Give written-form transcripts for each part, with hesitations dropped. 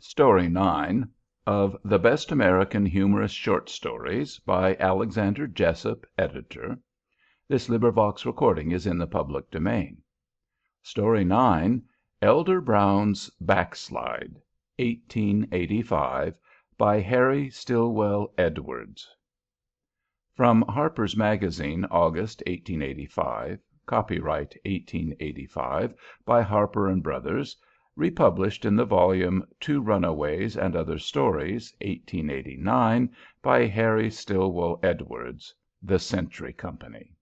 Story 9 of The Best American Humorous Short Stories by Alexander Jessup, Editor. Recording is in the public domain. Story 9, Elder Brown's Backslide, 1885, by Harry Stillwell Edwards. From Harper's Magazine, August, 1885. Copyright 1885 by Harper & Brothers. Republished in the volume Two Runaways and Other Stories, 1889, by Harry Stillwell Edwards, The Century Company.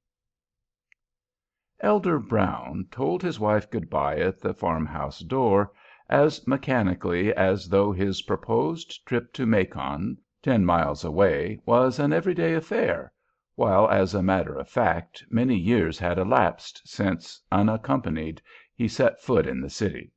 Elder Brown told his wife good-bye at the farmhouse door, as mechanically as though his proposed trip to Macon, 10 miles away, was an everyday affair, while, as a matter of fact, many years had elapsed since, unaccompanied, he set foot in the city.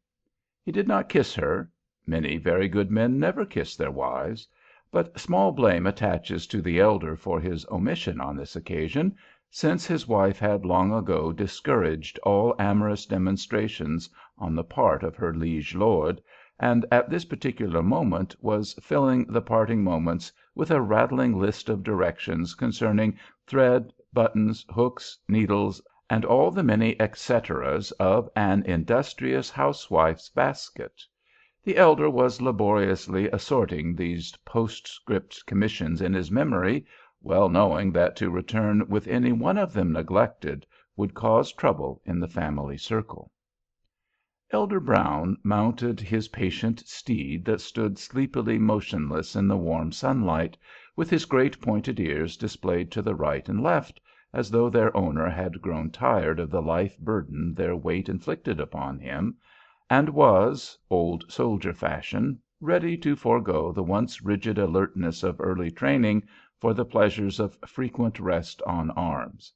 He did not kiss her. Many very good men never kiss their wives. But small blame attaches to the elder for his omission on this occasion, since his wife had long ago discouraged all amorous demonstrations on the part of her liege lord, and at this particular moment was filling the parting moments with a rattling list of directions concerning thread, buttons, hooks, needles, and all the many et ceteras of an industrious housewife's basket. The elder was laboriously assorting these postscript commissions in his memory, well knowing that to return with any one of them neglected would cause trouble in the family circle. Elder Brown mounted his patient steed that stood sleepily motionless in the warm sunlight, with his great pointed ears displayed to the right and left, as though their owner had grown tired of the life burden their weight inflicted upon him, and was, old soldier fashion, ready to forego the once rigid alertness of early training for the pleasures of frequent rest on arms.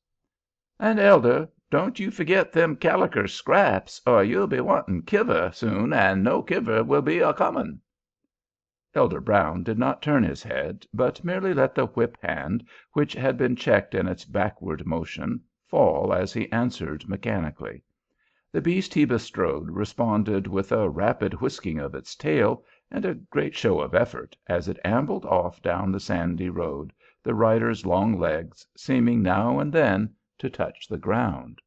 "And, Elder, don't you forget them caliker scraps, or you'll be wanting kiver soon, and no kiver will be a comin'." Elder Brown did not turn his head, but merely let the whip hand, which had been checked in its backward motion, fall as he answered mechanically. The beast he bestrode responded with a rapid whisking of its tail and a great show of effort as it ambled off down the sandy road, the rider's long legs seeming now and then to touch the ground.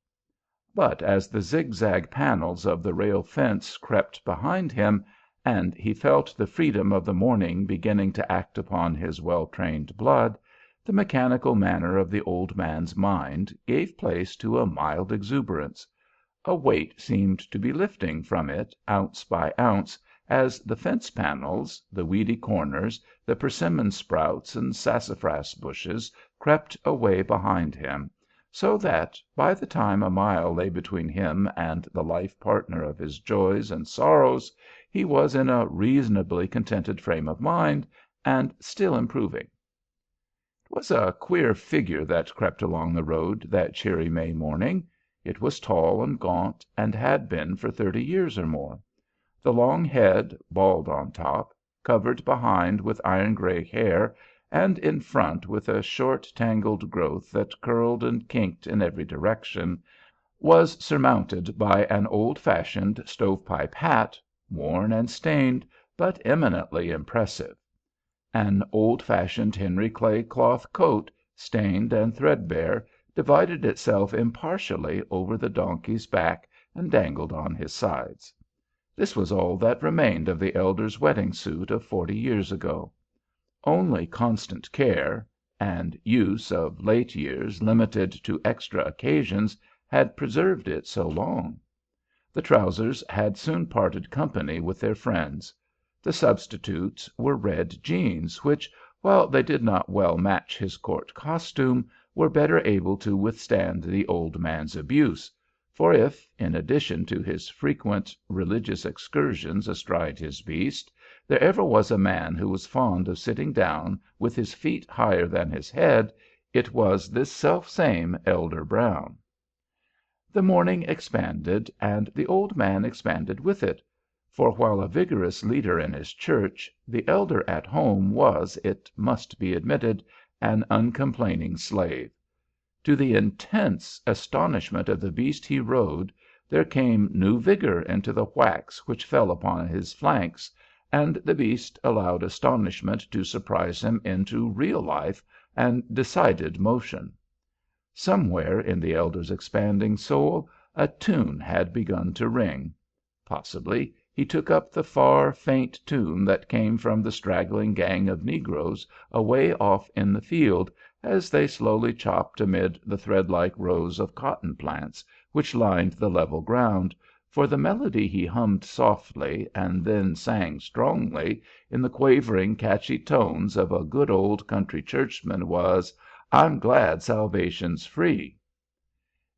But as the zigzag panels of the rail fence crept behind him, and he felt the freedom of the morning beginning to act upon his well-trained blood, the mechanical manner of the old man's mind gave place to a mild exuberance. A weight seemed to be lifting from it ounce by ounce as the fence panels, the weedy corners, the persimmon sprouts and sassafras bushes crept away behind him, so that, by the time a mile lay between him and the life partner of his joys and sorrows, he was in a reasonably contented frame of mind, and still improving. It was a queer figure that crept along the road that cheery May morning. It was tall and gaunt, and had been for 30 years or more. The long head, bald on top, covered behind with iron-gray hair, and in front with a short, tangled growth that curled and kinked in every direction, was surmounted by an old-fashioned stovepipe hat, worn and stained, but eminently impressive. An old-fashioned Henry Clay cloth coat, stained and threadbare, divided itself impartially over the donkey's back and dangled on his sides. This was all that remained of the elder's wedding suit of 40 years ago. Only constant care, and use of late years limited to extra occasions, had preserved it so long. The trousers had soon parted company with their friends. The substitutes were red jeans, which, while they did not well match his court costume, were better able to withstand the old man's abuse, for if, in addition to his frequent religious excursions astride his beast, there ever was a man who was fond of sitting down with his feet higher than his head, it was this self-same Elder Brown. The morning expanded, and the old man expanded with it, for while a vigorous leader in his church, the elder at home was, it must be admitted, an uncomplaining slave. To the intense astonishment of the beast he rode, there came new vigor into the whacks which fell upon his flanks, and the beast allowed astonishment to surprise him into real life and decided motion. Somewhere in the elder's expanding soul a tune had begun to ring. Possibly he took up the far, faint tune that came from the straggling gang of negroes away off in the field, as they slowly chopped amid the thread-like rows of cotton plants which lined the level ground, for the melody he hummed softly and then sang strongly in the quavering, catchy tones of a good old country churchman was, "I'm glad salvation's free."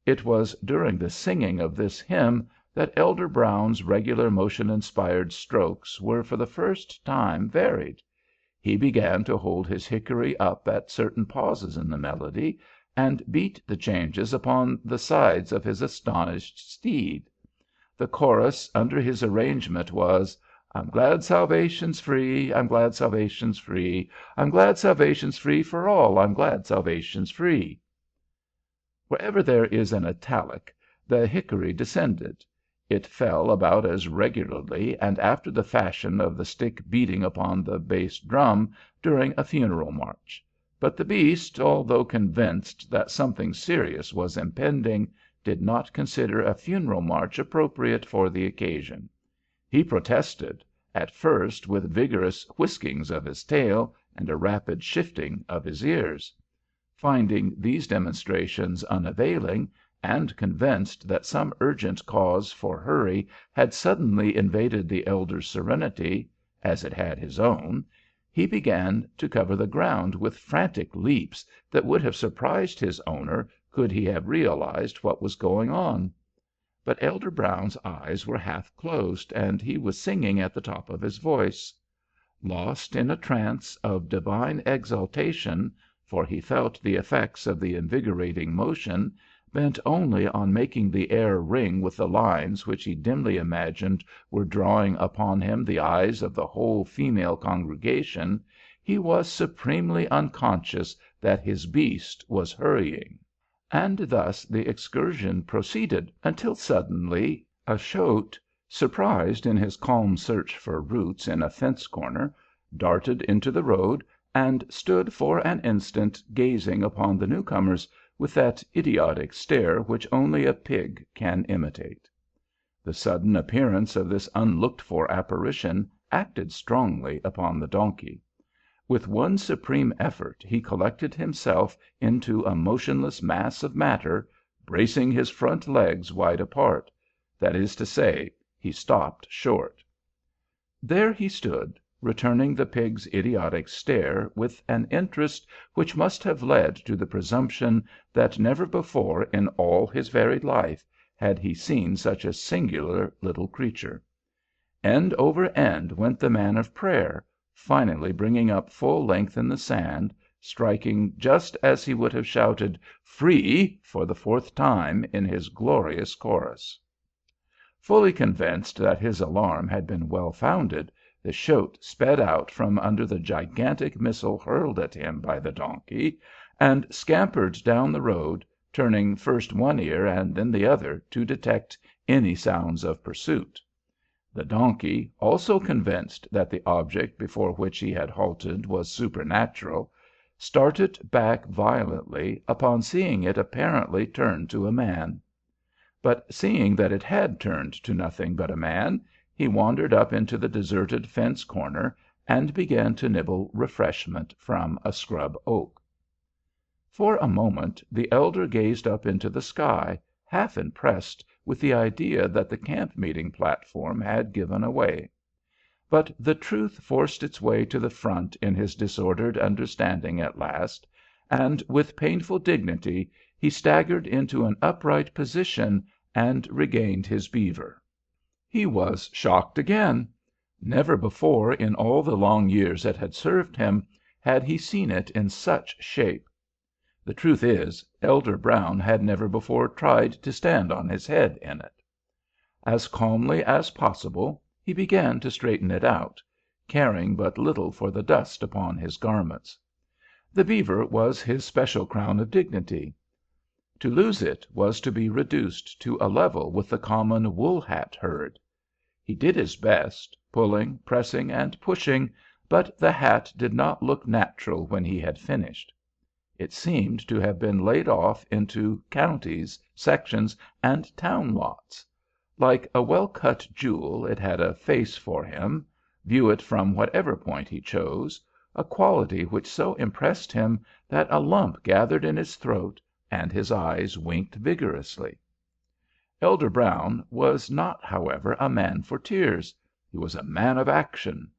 It was during the singing of this hymn that Elder Brown's regular motion-inspired strokes were for the first time varied. He began to hold his hickory up at certain pauses in the melody, and beat the changes upon the sides of his astonished steed. The chorus under his arrangement was, "I'm glad salvation's free, I'm glad salvation's free, I'm glad salvation's free for all, I'm glad salvation's free." Wherever there is an italic, the hickory descended. It fell about as regularly and after the fashion of the stick beating upon the bass drum during a funeral march. But the beast, although convinced that something serious was impending, did not consider a funeral march appropriate for the occasion. He protested, at first with vigorous whiskings of his tail and a rapid shifting of his ears. Finding these demonstrations unavailing, and convinced that some urgent cause for hurry had suddenly invaded the elder's serenity, as it had his own, he began to cover the ground with frantic leaps that would have surprised his owner could he have realized what was going on. But Elder Brown's eyes were half closed, and he was singing at the top of his voice. Lost in a trance of divine exaltation, for he felt the effects of the invigorating motion, bent only on making the air ring with the lines which he dimly imagined were drawing upon him the eyes of the whole female congregation, he was supremely unconscious that his beast was hurrying. And thus the excursion proceeded, until suddenly a shoat, surprised in his calm search for roots in a fence corner, darted into the road, and stood for an instant gazing upon the newcomers with that idiotic stare which only a pig can imitate. The sudden appearance of this unlooked-for apparition acted strongly upon the donkey. With one supreme effort he collected himself into a motionless mass of matter, bracing his front legs wide apart. That is to say, he stopped short. There he stood, returning the pig's idiotic stare with an interest which must have led to the presumption that never before in all his varied life had he seen such a singular little creature. End over end went the man of prayer, finally bringing up full length in the sand, striking just as he would have shouted "Free!" for the fourth time in his glorious chorus. Fully convinced that his alarm had been well founded, the shoat sped out from under the gigantic missile hurled at him by the donkey, and scampered down the road, turning first one ear and then the other to detect any sounds of pursuit. The donkey, also convinced that the object before which he had halted was supernatural, started back violently upon seeing it apparently turn to a man. But seeing that it had turned to nothing but a man, he wandered up into the deserted fence corner and began to nibble refreshment from a scrub oak. For a moment the elder gazed up into the sky, half impressed with the idea that the camp-meeting platform had given away. But the truth forced its way to the front in his disordered understanding at last, and with painful dignity he staggered into an upright position and regained his beaver. He was shocked again. Never before in all the long years it had served him had he seen it in such shape. The truth is, Elder Brown had never before tried to stand on his head in it. As calmly as possible he began to straighten it out, caring but little for the dust upon his garments. The beaver was his special crown of dignity. To lose it was to be reduced to a level with the common wool hat herd. He did his best, pulling, pressing, and pushing, but the hat did not look natural when he had finished. It seemed to have been laid off into counties, sections, and town lots. Like a well-cut jewel, it had a face for him, view it from whatever point he chose, a quality which so impressed him that a lump gathered in his throat and his eyes winked vigorously. Elder Brown was not, however, a man for tears. He was a man of action.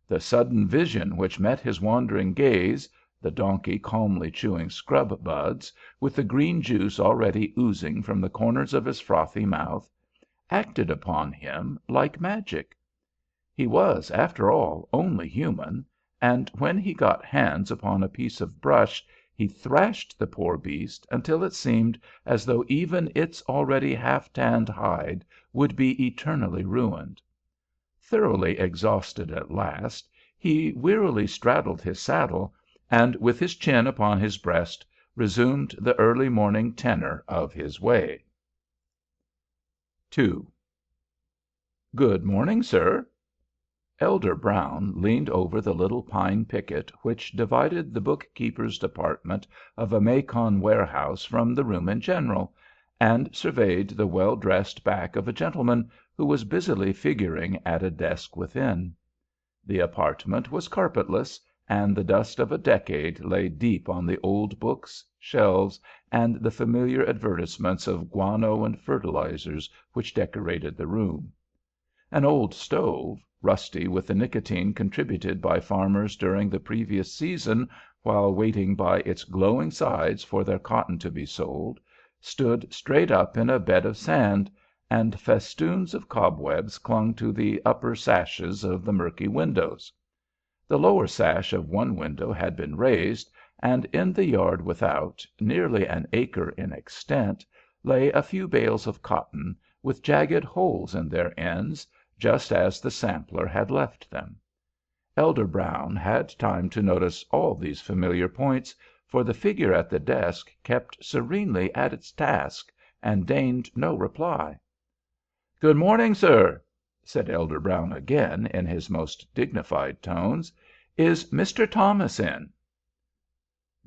The sudden vision which met his wandering gaze, the donkey calmly chewing scrub buds, with the green juice already oozing from the corners of his frothy mouth, acted upon him like magic. He was, after all, only human, and when he got hands upon a piece of brush he thrashed the poor beast until it seemed as though even its already half-tanned hide would be eternally ruined. Thoroughly exhausted at last, he wearily straddled his saddle, and with his chin upon his breast, resumed the early morning tenor of his way. 2. "Good morning, sir." Elder Brown leaned over the little pine picket which divided the bookkeeper's department of a Macon warehouse from the room in general, and surveyed the well-dressed back of a gentleman who was busily figuring at a desk within. The apartment was carpetless, and the dust of a decade lay deep on the old books, shelves, and the familiar advertisements of guano and fertilizers which decorated the room. An old stove, rusty with the nicotine contributed by farmers during the previous season while waiting by its glowing sides for their cotton to be sold, stood straight up in a bed of sand, and festoons of cobwebs clung to the upper sashes of the murky windows. The lower sash of one window had been raised, and in the yard without, nearly an acre in extent, lay a few bales of cotton, with jagged holes in their ends, just as the sampler had left them. Elder Brown had time to notice all these familiar points, for the figure at the desk kept serenely at its task, and deigned no reply. "Good morning, sir," said Elder Brown again, in his most dignified tones. "Is Mr. Thomas in?"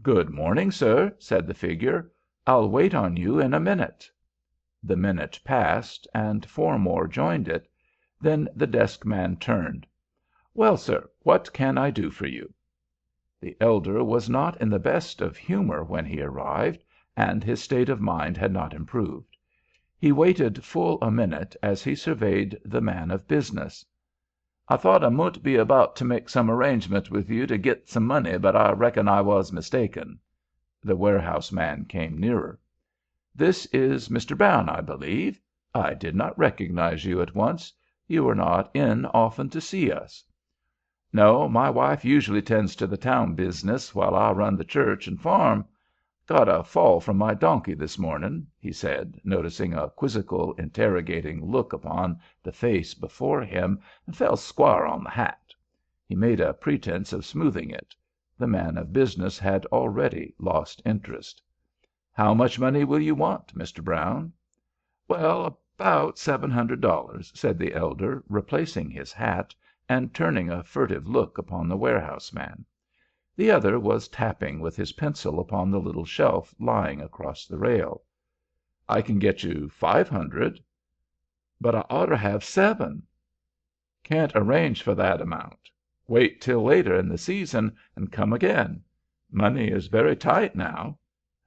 "Good morning, sir," said the figure. "I'll wait on you in a minute." The minute passed, and four more joined it. Then the desk man turned. "Well, sir, what can I do for you?" The elder was not in the best of humor when he arrived, and his state of mind had not improved. He waited full a minute as he surveyed the man of business. "I thought I mout be about to make some arrangement with you to git some money, but I reckon I was mistaken." The warehouse man came nearer. "This is Mr. Brown, I believe. I did not recognize you at once. You are not in often to see us." "No, my wife usually tends to the town business while I run the church and farm. Got a fall from my donkey this morning," he said, noticing a quizzical, interrogating look upon the face before him, "and fell squar on the hat." He made a pretense of smoothing it. The man of business had already lost interest. "How much money will you want, Mr. Brown?" "Well, about $700," said the elder, replacing his hat, and turning a furtive look upon the warehouse man. The other was tapping with his pencil upon the little shelf lying across the rail. "I can get you $500." "But I oughter have $7." "Can't arrange for that amount. Wait till later in the season, and come again. Money is very tight now.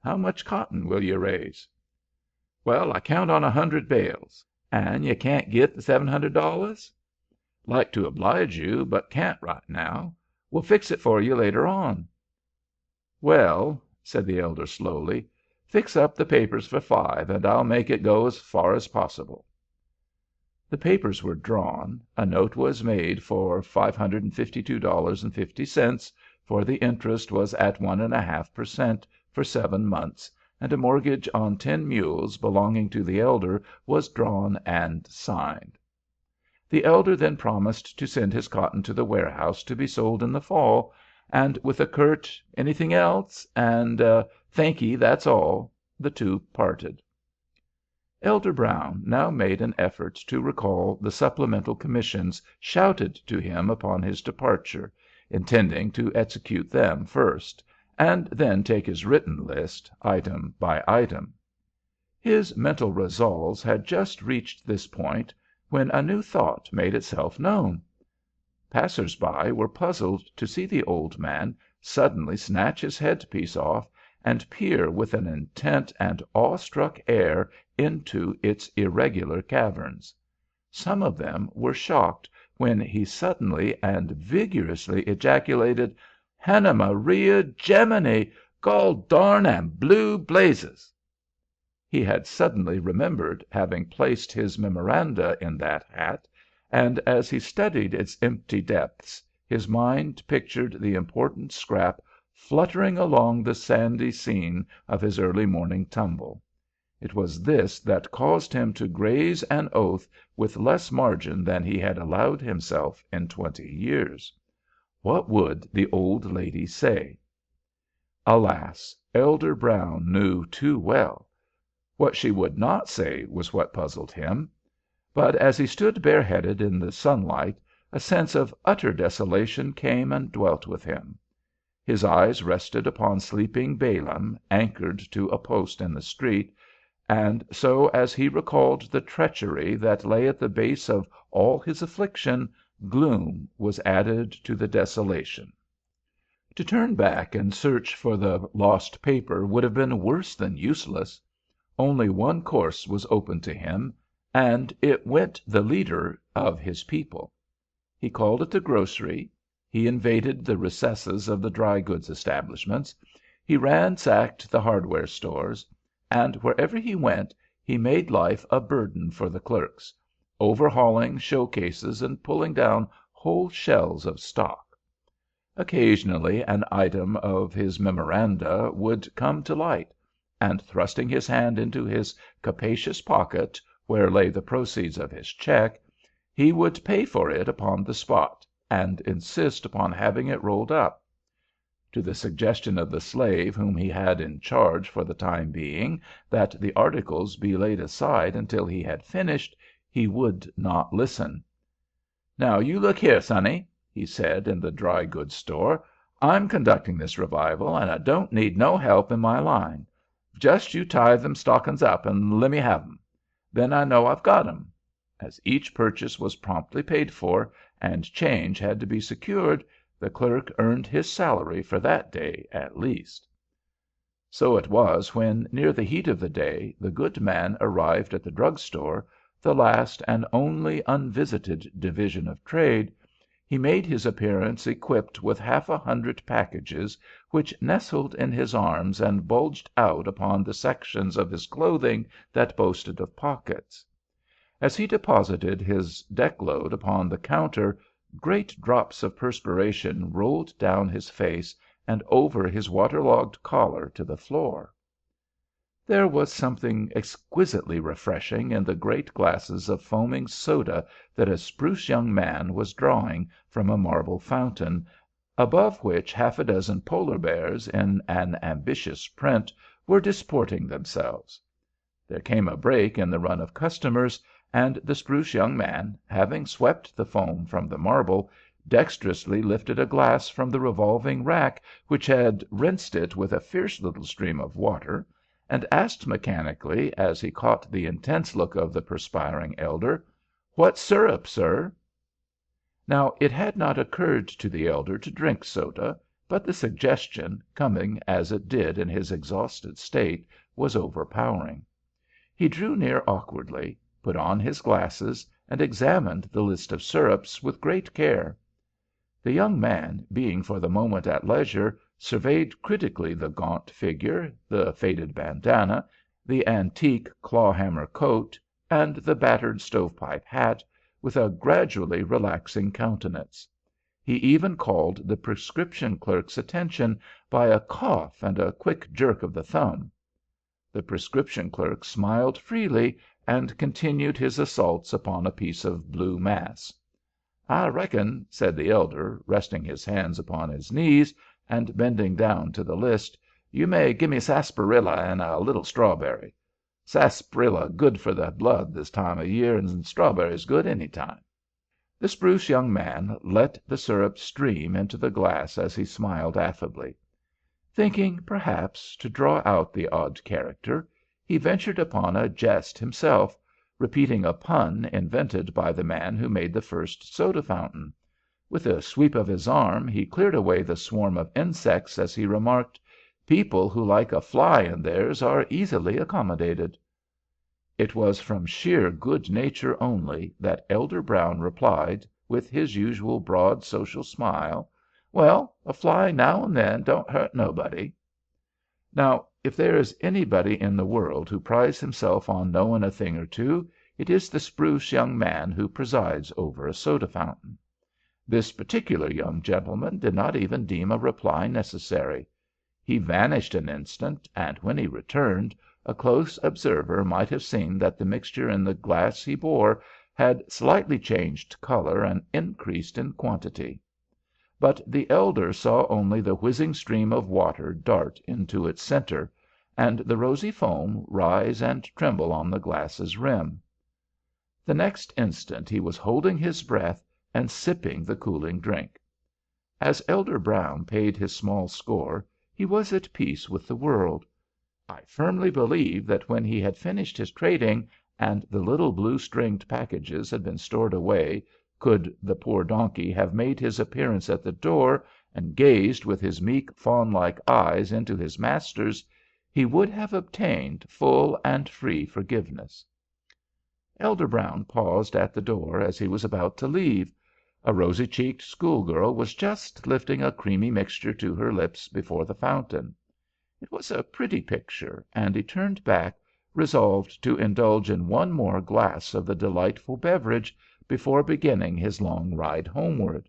How much cotton will you raise?" "Well, I count on 100 bales." "And you can't git the $700?" "Like to oblige you, but can't right now. We'll fix it for you later on." "Well," said the elder, slowly, "fix up the papers for 5, and I'll make it go as far as possible." The papers were drawn, a note was made for $552.50, for the interest was at 1½ per cent. For 7 months, and a mortgage on 10 mules belonging to the elder was drawn and signed. The elder then promised to send his cotton to the warehouse to be sold in the fall, and with a curt "Anything else?" and "Thankee, that's all," the two parted. Elder Brown now made an effort to recall the supplemental commissions shouted to him upon his departure, intending to execute them first, and then take his written list, item by item. His mental resolves had just reached this point when a new thought made itself known. Passers-by were puzzled to see the old man suddenly snatch his headpiece off and peer with an intent and awe-struck air into its irregular caverns. Some of them were shocked when he suddenly and vigorously ejaculated, "Hannah Maria Gemini! Gol darn and blue blazes!" He had suddenly remembered having placed his memoranda in that hat, and as he studied its empty depths, his mind pictured the important scrap fluttering along the sandy scene of his early morning tumble. It was this that caused him to graze an oath with less margin than he had allowed himself in 20 years. What would the old lady say? Alas, Elder Brown knew too well. What she would not say was what puzzled him. But as he stood bareheaded in the sunlight, a sense of utter desolation came and dwelt with him. His eyes rested upon sleeping Balaam, anchored to a post in the street, and so as he recalled the treachery that lay at the base of all his affliction, gloom was added to the desolation. To turn back and search for the lost paper would have been worse than useless. Only one course was open to him, and it went the leader of his people. He called at the grocery. He invaded the recesses of the dry goods establishments. He ransacked the hardware stores, and wherever he went he made life a burden for the clerks, overhauling show cases and pulling down whole shelves of stock. Occasionally an item of his memoranda would come to light, and thrusting his hand into his capacious pocket, where lay the proceeds of his check, he would pay for it upon the spot, and insist upon having it rolled up. To the suggestion of the slave whom he had in charge for the time being, that the articles be laid aside until he had finished, he would not listen. "Now you look here, sonny," he said in the dry goods store, "I'm conducting this revival, and I don't need no help in my line. Just you tie them stockin's up and lemme have 'em. Then I know I've got 'em." As each purchase was promptly paid for, and change had to be secured, the clerk earned his salary for that day at least. So it was when, near the heat of the day, the good man arrived at the drug store, the last and only unvisited division of trade. He made his appearance equipped with 100 packages, which nestled in his arms and bulged out upon the sections of his clothing that boasted of pockets. As he deposited his deck-load upon the counter, great drops of perspiration rolled down his face and over his waterlogged collar to the floor. There was something exquisitely refreshing in the great glasses of foaming soda that a spruce young man was drawing from a marble fountain, above which half a dozen polar bears in an ambitious print were disporting themselves. There came a break in the run of customers, and the spruce young man, having swept the foam from the marble, dexterously lifted a glass from the revolving rack which had rinsed it with a fierce little stream of water, and asked mechanically, as he caught the intense look of the perspiring elder, "What syrup, sir?" Now it had not occurred to the elder to drink soda, but the suggestion, coming as it did in his exhausted state, was overpowering. He drew near awkwardly, put on his glasses, and examined the list of syrups with great care. The young man, being for the moment at leisure, surveyed critically the gaunt figure, the faded bandana, the antique claw-hammer coat, and the battered stovepipe hat, with a gradually relaxing countenance. He even called the prescription clerk's attention by a cough and a quick jerk of the thumb. The prescription clerk smiled freely and continued his assaults upon a piece of blue mass. "I reckon," said the elder, resting his hands upon his knees and bending down to the list, "you may gimme sarsaparilla and a little strawberry. Sarsaparilla good for the blood this time of year, and strawberries good any time." The spruce young man let the syrup stream into the glass as he smiled affably. Thinking, perhaps, to draw out the odd character, he ventured upon a jest himself, repeating a pun invented by the man who made the first soda fountain. With a sweep of his arm he cleared away the swarm of insects as he remarked, "People who like a fly in theirs are easily accommodated." It was from sheer good nature only that Elder Brown replied, with his usual broad social smile, "Well, a fly now and then don't hurt nobody." Now, if there is anybody in the world who prides himself on knowing a thing or two, it is the spruce young man who presides over a soda fountain. This particular young gentleman did not even deem a reply necessary. He vanished an instant, and when he returned, a close observer might have seen that the mixture in the glass he bore had slightly changed color and increased in quantity. But the elder saw only the whizzing stream of water dart into its center, and the rosy foam rise and tremble on the glass's rim. The next instant he was holding his breath and sipping the cooling drink. As Elder Brown paid his small score, he was at peace with the world. I firmly believe that when he had finished his trading, and the little blue-stringed packages had been stored away, could the poor donkey have made his appearance at the door, and gazed with his meek, fawn-like eyes into his master's, he would have obtained full and free forgiveness. Elder Brown paused at the door as he was about to leave. A rosy-cheeked schoolgirl was just lifting a creamy mixture to her lips before the fountain. It was a pretty picture, and he turned back, resolved to indulge in one more glass of the delightful beverage before beginning his long ride homeward.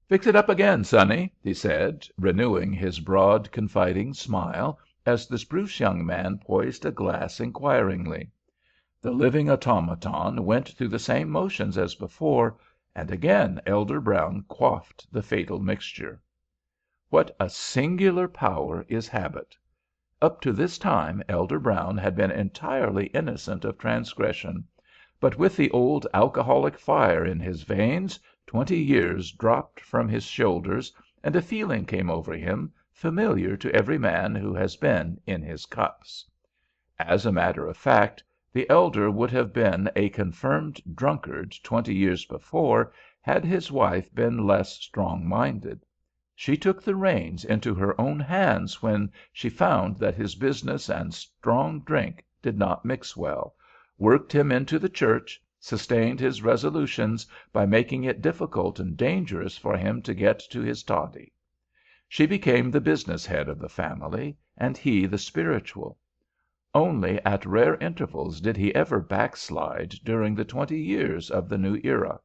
"Fix it up again, sonny," he said, renewing his broad, confiding smile as the spruce young man poised a glass inquiringly. The living automaton went through the same motions as before, and again Elder Brown quaffed the fatal mixture. What a singular power is habit! Up to this time Elder Brown had been entirely innocent of transgression, but with the old alcoholic fire in his veins 20 years dropped from his shoulders, and a feeling came over him familiar to every man who has been in his cups. As a matter of fact, the elder would have been a confirmed drunkard 20 years before had his wife been less strong-minded. She took the reins into her own hands when she found that his business and strong drink did not mix well, worked him into the church, sustained his resolutions by making it difficult and dangerous for him to get to his toddy. She became the business head of the family, and he the spiritual. Only at rare intervals did he ever backslide during the 20 years of the new era,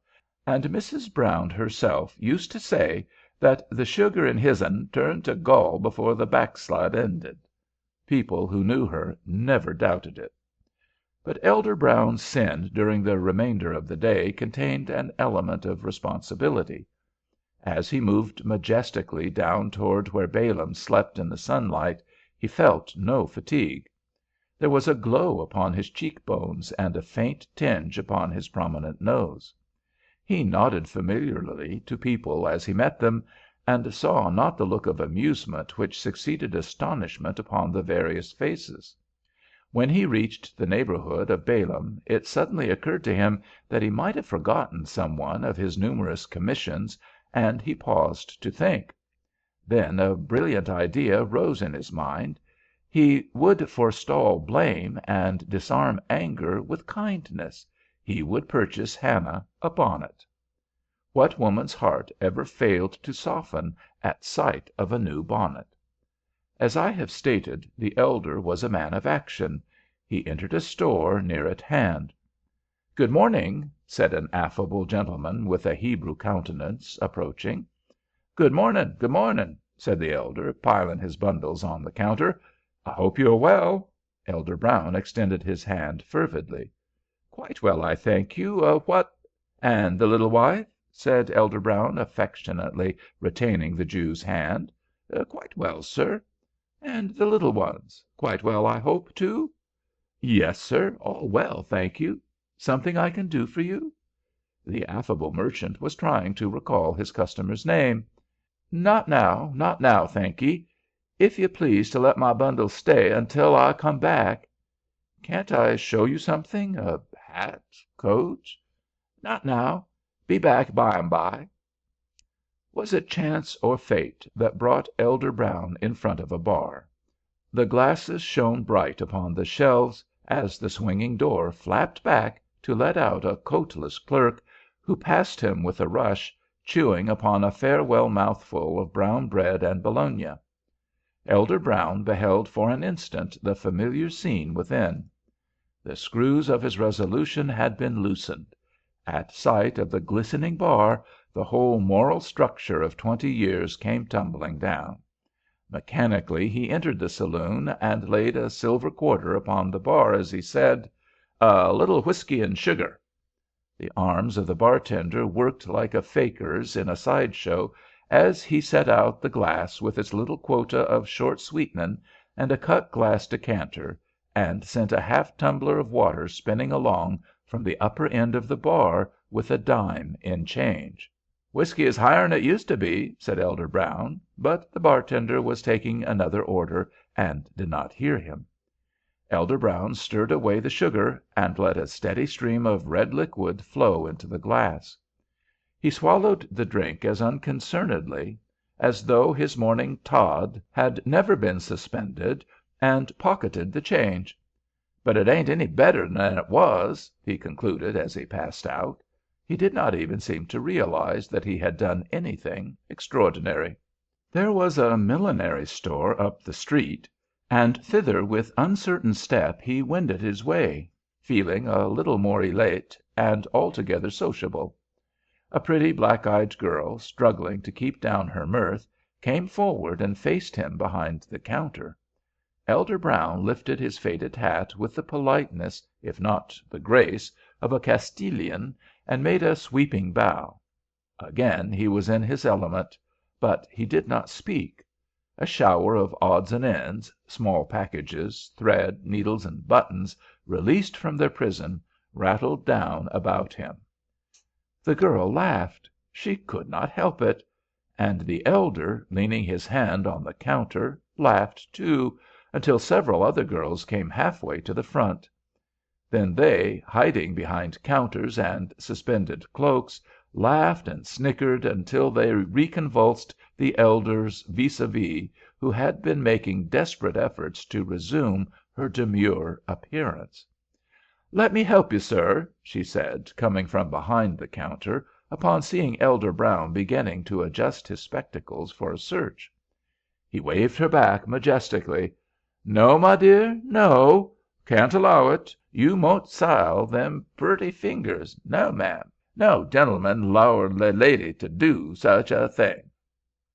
and Mrs. Brown herself used to say that the sugar in his'n turned to gall before the backslide ended. People who knew her never doubted it. But Elder Brown's sin during the remainder of the day contained an element of responsibility. As he moved majestically down toward where Balaam slept in the sunlight, he felt no fatigue. There was a glow upon his cheek-bones and a faint tinge upon his prominent nose. He nodded familiarly to people as he met them, and saw not the look of amusement which succeeded astonishment upon the various faces. When he reached the neighborhood of Balaam, it suddenly occurred to him that he might have forgotten some one of his numerous commissions, and he paused to think. Then a brilliant idea rose in his mind. He would forestall blame and disarm anger with kindness. He would purchase Hannah a bonnet. What woman's heart ever failed to soften at sight of a new bonnet? As I have stated, the elder was a man of action. He entered a store near at hand. "Good morning," said an affable gentleman with a Hebrew countenance, approaching. "Good morning, good morning," said the elder, piling his bundles on the counter. "I hope you are well." Elder Brown extended his hand fervidly. "Quite well, I thank you. What—" "And the little wife?" said Elder Brown, affectionately retaining the Jew's hand. "Quite well, sir." "And the little ones? Quite well, I hope, too?" "Yes, sir, all well, thank you. Something I can do for you?" The affable merchant was trying to recall his customer's name. Not now, thank ye. If you please to let my bundle stay until I come back." "Can't I show you something? A hat, coat?" "Not now. Be back by and by." Was it chance or fate that brought Elder Brown in front of a bar? The glasses shone bright upon the shelves as the swinging door flapped back to let out a coatless clerk, who passed him with a rush, chewing upon a farewell mouthful of brown bread and bologna. Elder Brown beheld for an instant the familiar scene within. The screws of his resolution had been loosened. At sight of the glistening bar, the whole moral structure of 20 years came tumbling down. Mechanically he entered the saloon and laid a silver quarter upon the bar as he said, "A little whiskey and sugar." The arms of the bartender worked like a faker's in a side show as he set out the glass with its little quota of short sweetening and a cut glass decanter, and sent a half tumbler of water spinning along from the upper end of the bar with a dime in change. "Whiskey is higher'n it used to be," said Elder Brown, but the bartender was taking another order and did not hear him. Elder Brown stirred away the sugar and let a steady stream of red liquid flow into the glass. He swallowed the drink as unconcernedly as though his morning tod had never been suspended, and pocketed the change. "But it ain't any better'n it was," he concluded as he passed out. He did not even seem to realize that he had done anything extraordinary. There was a millinery store up the street, and thither with uncertain step he wended his way, feeling a little more elate and altogether sociable. A pretty black-eyed girl, struggling to keep down her mirth, came forward and faced him behind the counter. Elder Brown lifted his faded hat with the politeness, if not the grace, of a Castilian, and made a sweeping bow. Again he was in his element, but he did not speak. A shower of odds and ends, small packages, thread, needles, and buttons, released from their prison, rattled down about him. The girl laughed. She could not help it. And the elder, leaning his hand on the counter, laughed too, until several other girls came halfway to the front. Then they, hiding behind counters and suspended cloaks, laughed and snickered until they reconvulsed the elder's vis-à-vis, who had been making desperate efforts to resume her demure appearance. "Let me help you, sir," she said, coming from behind the counter, upon seeing Elder Brown beginning to adjust his spectacles for a search. He waved her back majestically. "No, my dear, no. Can't allow it. You mout soil them purty fingers. No, ma'am. No gentleman 'low lady to do such a thing."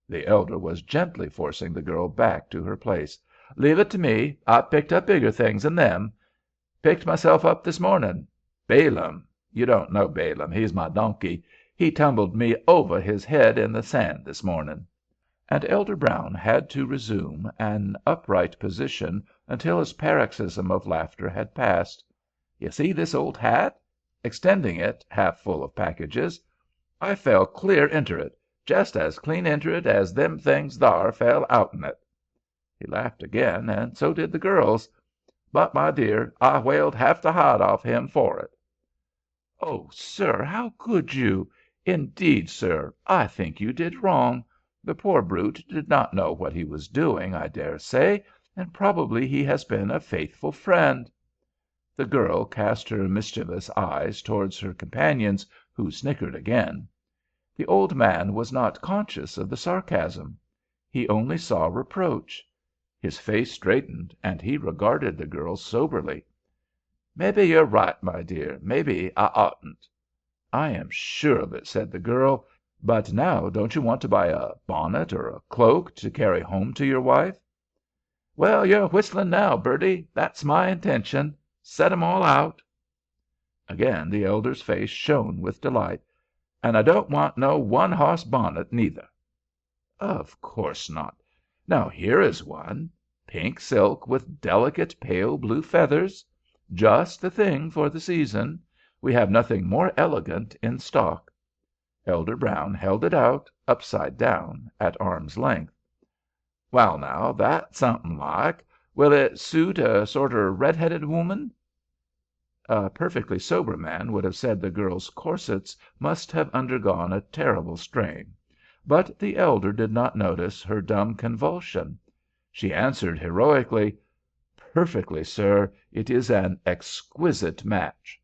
The elder was gently forcing the girl back to her place. "Leave it to me. I've picked up bigger things than them. Picked myself up this morning. Balaam—you don't know Balaam, he's my donkey—he tumbled me over his head in the sand this morning." And Elder Brown had to resume an upright position until his paroxysm of laughter had passed. "You see this old hat?" extending it, half full of packages. "I fell clear inter it, just as clean inter it as them things thar fell outen it." He laughed again, and so did the girls. "But, my dear, I whaled half the hide off him for it." "Oh, sir, how could you? Indeed, sir, I think you did wrong. The poor brute did not know what he was doing, I dare say, and probably he has been a faithful friend." The girl cast her mischievous eyes towards her companions, who snickered again. The old man was not conscious of the sarcasm. He only saw reproach. His face straightened, and he regarded the girl soberly. "Maybe you're right, my dear. Maybe I oughtn't." "I am sure of it," said the girl. "But now don't you want to buy a bonnet or a cloak to carry home to your wife?" "Well, you're whistling now, Bertie. That's my intention. Set 'em all out." Again the elder's face shone with delight. "And I don't want no one-hoss bonnet, neither." "Of course not. Now here is one. Pink silk with delicate pale blue feathers. Just the thing for the season. We have nothing more elegant in stock." Elder Brown held it out, upside down, at arm's length. "Well, now, that's something like. Will it suit a sorter red–headed woman?" A perfectly sober man would have said the girl's corsets must have undergone a terrible strain, but the elder did not notice her dumb convulsion. She answered heroically, "Perfectly, sir. It is an exquisite match."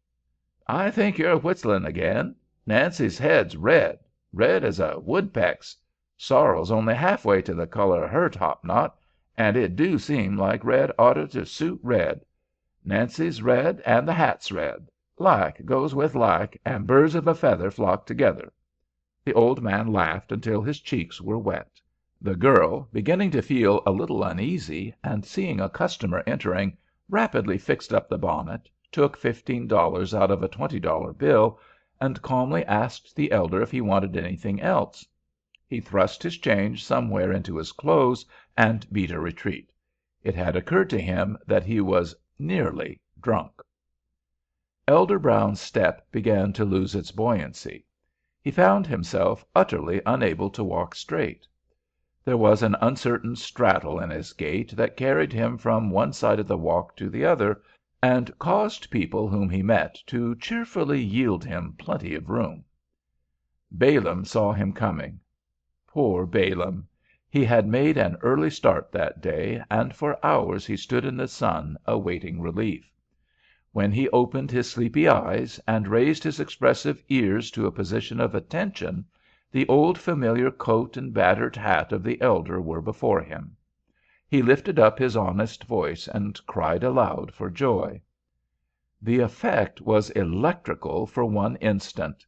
"I think you're whistling again. Nancy's head's red as a woodpeck's. Sorrel's only halfway to the color of her topknot, and it do seem like red oughter to suit red. Nancy's red, and the hat's red. Like goes with like, and birds of a feather flock together." The old man laughed until his cheeks were wet. The girl, beginning to feel a little uneasy, and seeing a customer entering, rapidly fixed up the bonnet, took $15 out of a $20 bill, and calmly asked the elder if he wanted anything else. He thrust his change somewhere into his clothes and beat a retreat. It had occurred to him that he was nearly drunk. Elder Brown's step began to lose its buoyancy. He found himself utterly unable to walk straight. There was an uncertain straddle in his gait that carried him from one side of the walk to the other, and caused people whom he met to cheerfully yield him plenty of room. Balaam saw him coming. Poor Balaam! He had made an early start that day, and for hours he stood in the sun awaiting relief. When he opened his sleepy eyes and raised his expressive ears to a position of attention, the old familiar coat and battered hat of the elder were before him. He lifted up his honest voice and cried aloud for joy. The effect was electrical for one instant.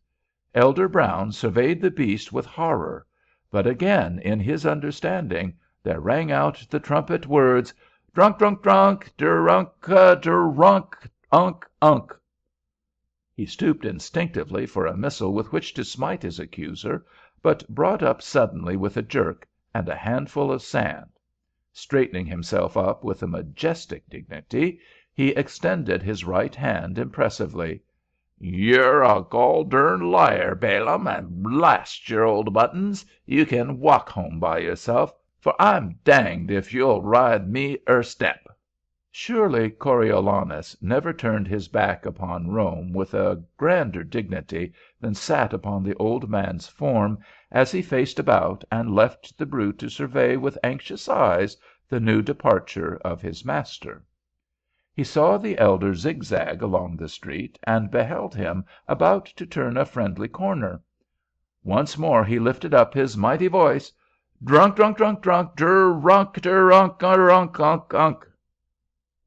Elder Brown surveyed the beast with horror, but again in his understanding there rang out the trumpet words, "Drunk, drunk, drunk, drunk, drunk, unk, unk." He stooped instinctively for a missile with which to smite his accuser, but brought up suddenly with a jerk and a handful of sand. Straightening himself up with a majestic dignity, he extended his right hand impressively. "You're a gol–dern liar, Balaam, and blast your old buttons! You can walk home by yourself, for I'm danged if you'll ride me step." Surely Coriolanus never turned his back upon Rome with a grander dignity than sat upon the old man's form as he faced about and left the brute to survey with anxious eyes the new departure of his master. He saw the elder zigzag along the street, and beheld him about to turn a friendly corner. Once more he lifted up his mighty voice, "Drunk, drunk, drunk, drunk, drunk, drunk, drunk, drunk, drunk."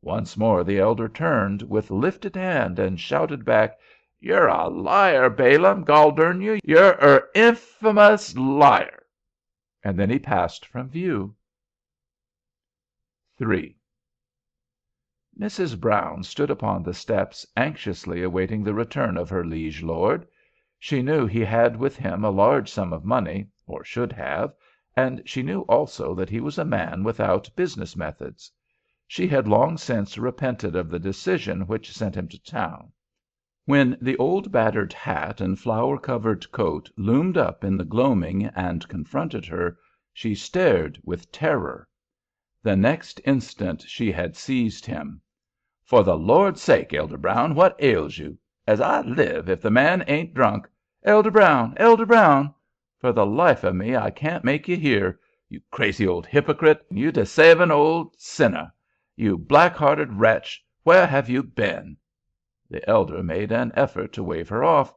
Once more the elder turned with lifted hand and shouted back, "You're a liar, Balaam, gol–dern you! You're er infamous liar!" And then he passed from view. 3. Mrs. Brown stood upon the steps anxiously awaiting the return of her liege lord. She knew he had with him a large sum of money, or should have, and she knew also that he was a man without business methods. She had long since repented of the decision which sent him to town. When the old battered hat and flower-covered coat loomed up in the gloaming and confronted her, she stared with terror. The next instant she had seized him. "For the Lord's sake, Elder Brown, what ails you? As I live, if the man ain't drunk— Elder Brown! Elder Brown! For the life of me I can't make you hear. You crazy old hypocrite! You deceiving old sinner! You black–hearted wretch! Where have you been?" The elder made an effort to wave her off.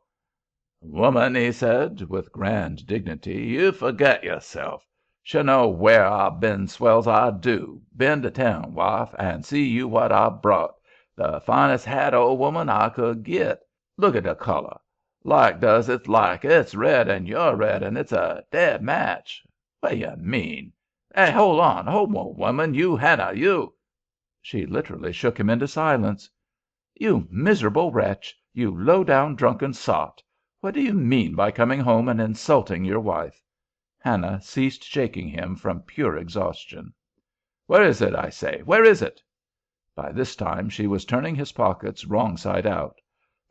"Woman," he said, with grand dignity, "you forget yourself. Sure know where I been, swells, I do. Been to town, wife, and see you what I brought. The finest hat, old woman, I could git. Look at the color. Like does it's like. It's red, and you're red, and it's a dead match. What you mean? Hey, hold on, woman, you Hannah, you—" She literally shook him into silence. "You miserable wretch! You low–down drunken sot! What do you mean by coming home and insulting your wife?" Hannah ceased shaking him from pure exhaustion. "Where is it, I say? Where is it?" By this time she was turning his pockets wrong side out.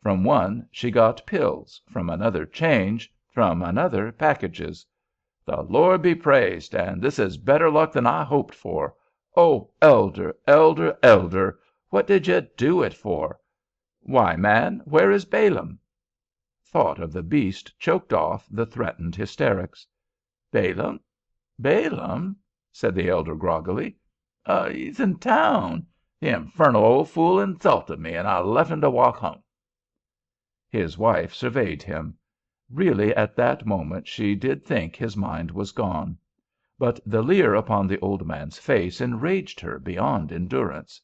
From one she got pills, from another change, from another packages. "The Lord be praised, and this is better luck than I hoped for. Oh, Elder, Elder, Elder, what did you do it for? Why, man, where is Balaam?" Thought of the beast choked off the threatened hysterics. "Balaam? Balaam?" said the elder, groggily. "He's in town. The infernal old fool insulted me, and I left him to walk home." His wife surveyed him. Really at that moment she did think his mind was gone. But the leer upon the old man's face enraged her beyond endurance.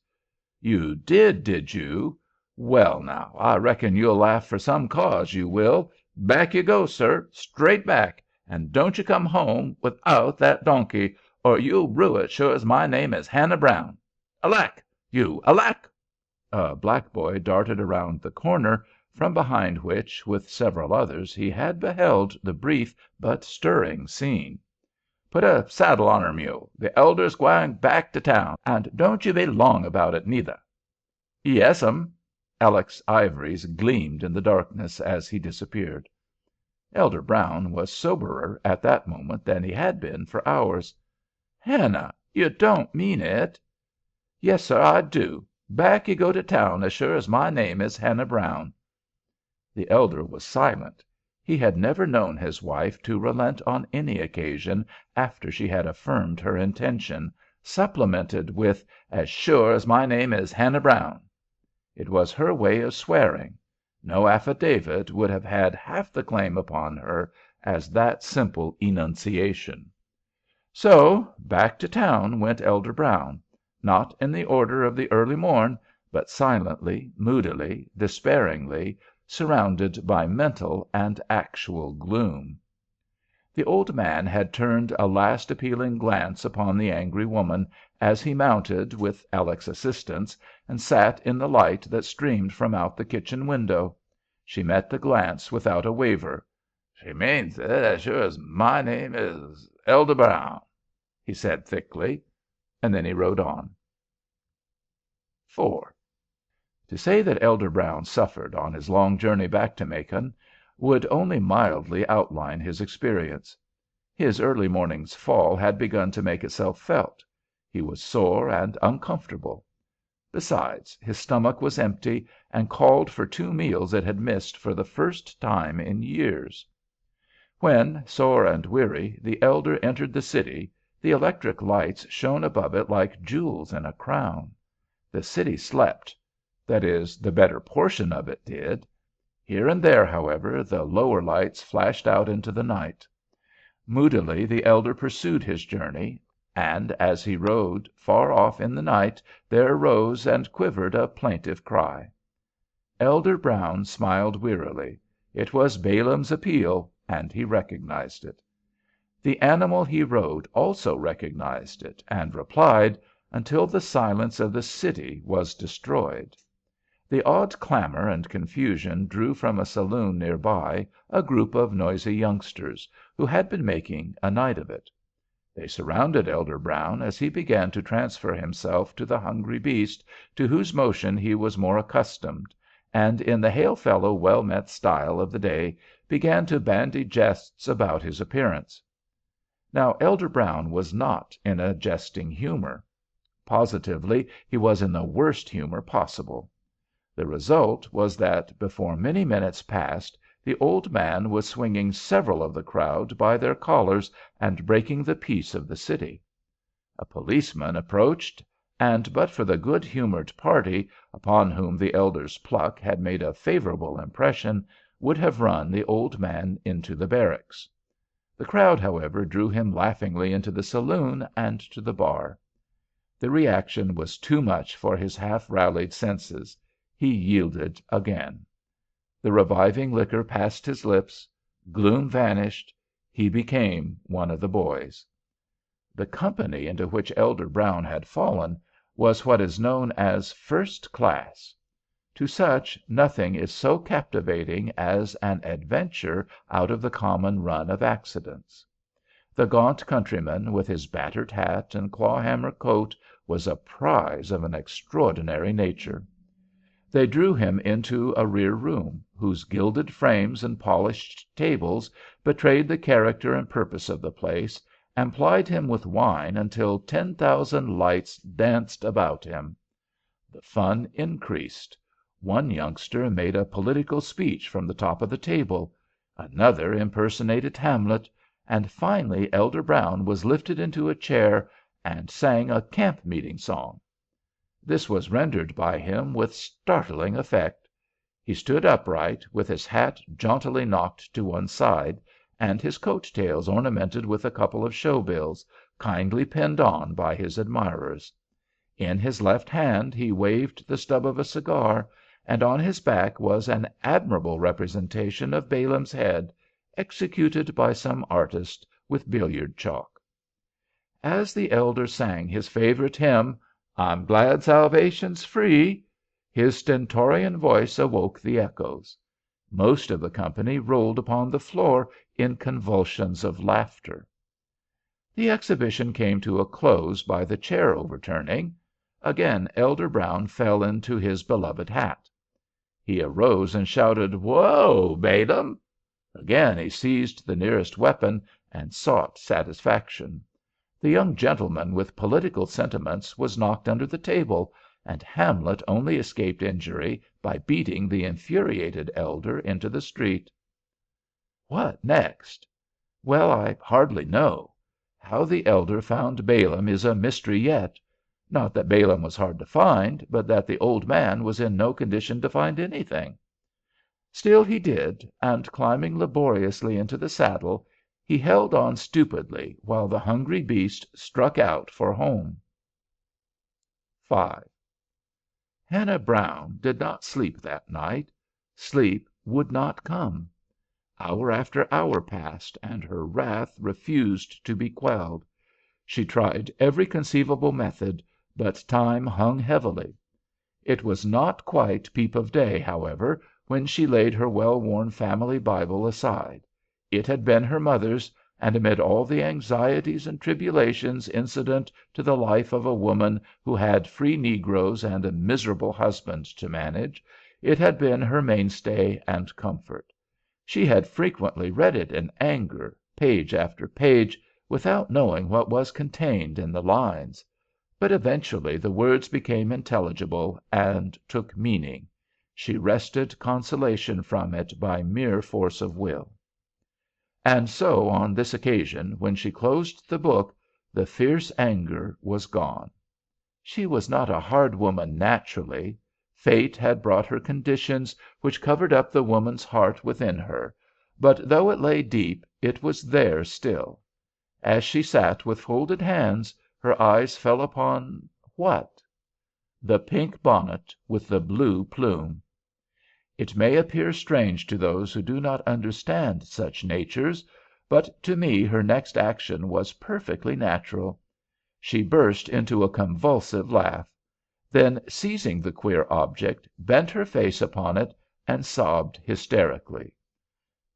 "You did you? Well, now, I reckon you'll laugh for some cause, you will. Back you go, sir, straight back, and don't you come home without that donkey, or you'll rue it sure as my name is Hannah Brown. Alack, you, alack!" A black boy darted around the corner, from behind which, with several others, he had beheld the brief but stirring scene. "Put a saddle on her mule. The elder's gwine back to town, and don't you be long about it, neither." "Yes'm." Aleck's ivories gleamed in the darkness as he disappeared. Elder Brown was soberer at that moment than he had been for hours. "Hannah, you don't mean it?" "Yes, sir, I do. Back you go to town as sure as my name is Hannah Brown." The elder was silent. He had never known his wife to relent on any occasion after she had affirmed her intention, supplemented with "as sure as my name is Hannah Brown." It was her way of swearing. No affidavit would have had half the claim upon her as that simple enunciation. So back to town went Elder Brown, not in the order of the early morn, but silently, moodily, despairingly, surrounded by mental and actual gloom. The old man had turned a last appealing glance upon the angry woman as he mounted, with Aleck's assistance, and sat in the light that streamed from out the kitchen window. She met the glance without a waver. "She means it as sure as my name is Elder Brown," he said thickly. And then he rode on. 4. To say that Elder Brown suffered on his long journey back to Macon would only mildly outline his experience. His early morning's fall had begun to make itself felt. He was sore and uncomfortable. Besides, his stomach was empty and called for 2 meals it had missed for the first time in years. When, sore and weary, the elder entered the city, the electric lights shone above it like jewels in a crown. The city slept. That is, the better portion of it did. Here and there, however, the lower lights flashed out into the night. Moodily the elder pursued his journey, and as he rode, far off in the night there rose and quivered a plaintive cry. Elder Brown smiled wearily. It was Balaam's appeal, and he recognized it. The animal he rode also recognized it, and replied, until the silence of the city was destroyed. The odd clamor and confusion drew from a saloon near by a group of noisy youngsters, who had been making a night of it. They surrounded Elder Brown as he began to transfer himself to the hungry beast to whose motion he was more accustomed, and in the hail-fellow-well-met style of the day began to bandy jests about his appearance. Now Elder Brown was not in a jesting humor. Positively he was in the worst humor possible. The result was that before many minutes passed the old man was swinging several of the crowd by their collars and breaking the peace of the city. A policeman approached, and but for the good-humored party, upon whom the elder's pluck had made a favorable impression, would have run the old man into the barracks. The crowd, however, drew him laughingly into the saloon and to the bar. The reaction was too much for his half-rallied senses. He yielded again. The reviving liquor passed his lips. Gloom vanished. He became one of the boys. The company into which Elder Brown had fallen was what is known as first class. To such nothing is so captivating as an adventure out of the common run of accidents. The gaunt countryman, with his battered hat and claw–hammer coat, was a prize of an extraordinary nature. They drew him into a rear room, whose gilded frames and polished tables betrayed the character and purpose of the place, and plied him with wine until 10,000 lights danced about him. The fun increased. One youngster made a political speech from the top of the table, another impersonated Hamlet, and finally Elder Brown was lifted into a chair and sang a camp meeting song. This was rendered by him with startling effect. He stood upright, with his hat jauntily knocked to one side, and his coat tails ornamented with a couple of show bills, kindly pinned on by his admirers. In his left hand he waved the stub of a cigar, and on his back was an admirable representation of Balaam's head, executed by some artist with billiard chalk. As the elder sang his favorite hymn, "I'm glad salvation's free," his stentorian voice awoke the echoes. Most of the company rolled upon the floor in convulsions of laughter. The exhibition came to a close by the chair overturning. Again Elder Brown fell into his beloved hat. He arose and shouted, "Whoa, Balaam!" Again he seized the nearest weapon and sought satisfaction. The young gentleman with political sentiments was knocked under the table, and Hamlet only escaped injury by beating the infuriated elder into the street. What next? Well, I hardly know. How the elder found Balaam is a mystery yet. Not that Balaam was hard to find, but that the old man was in no condition to find anything. Still he did, and climbing laboriously into the saddle, he held on stupidly while the hungry beast struck out for home. 5. Hannah Brown did not sleep that night. Sleep would not come. Hour after hour passed, and her wrath refused to be quelled. She tried every conceivable method, but time hung heavily. It was not quite peep of day, however, when she laid her well-worn family Bible aside. It had been her mother's, and amid all the anxieties and tribulations incident to the life of a woman who had free negroes and a miserable husband to manage, it had been her mainstay and comfort. She had frequently read it in anger, page after page, without knowing what was contained in the lines. But eventually the words became intelligible and took meaning. She wrested consolation from it by mere force of will. And so on this occasion, when she closed the book, the fierce anger was gone. She was not a hard woman naturally. Fate had brought her conditions which covered up the woman's heart within her, but though it lay deep, it was there still. As she sat with folded hands, her eyes fell upon what? The pink bonnet with the blue plume. It may appear strange to those who do not understand such natures, but to me her next action was perfectly natural. She burst into a convulsive laugh. Then, seizing the queer object, bent her face upon it and sobbed hysterically.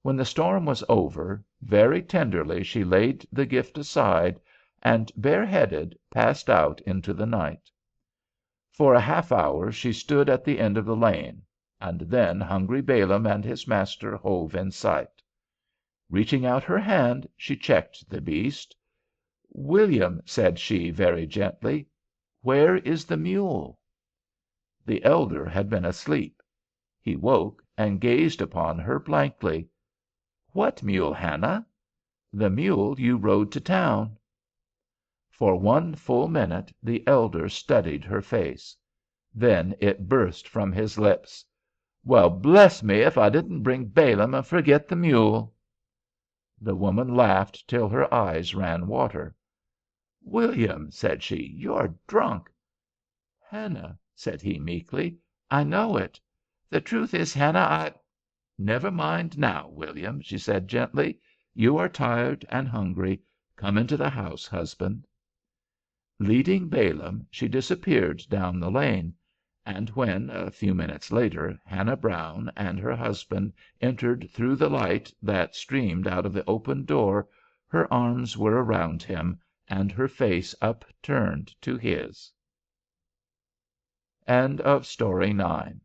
When the storm was over, very tenderly she laid the gift aside, and, bareheaded, passed out into the night. For a half hour she stood at the end of the lane, and then hungry Balaam and his master hove in sight. Reaching out her hand, she checked the beast. "William," said she, very gently, "where is the mule?" The elder had been asleep. He woke and gazed upon her blankly. "What mule, Hannah?" "The mule you rode to town." For one full minute the elder studied her face. Then it burst from his lips. "Well, bless me if I didn't bring Balaam and forget the mule." The woman laughed till her eyes ran water. "William," said she, "you're drunk." "Hannah," said he, meekly, "I know it. The truth is, Hannah, I—" "Never mind now, William," she said, gently. "You are tired and hungry. Come into the house, husband." Leading Balaam, she disappeared down the lane, and when, a few minutes later, Hannah Brown and her husband entered through the light that streamed out of the open door, her arms were around him, and her face upturned to his. End of Story 9.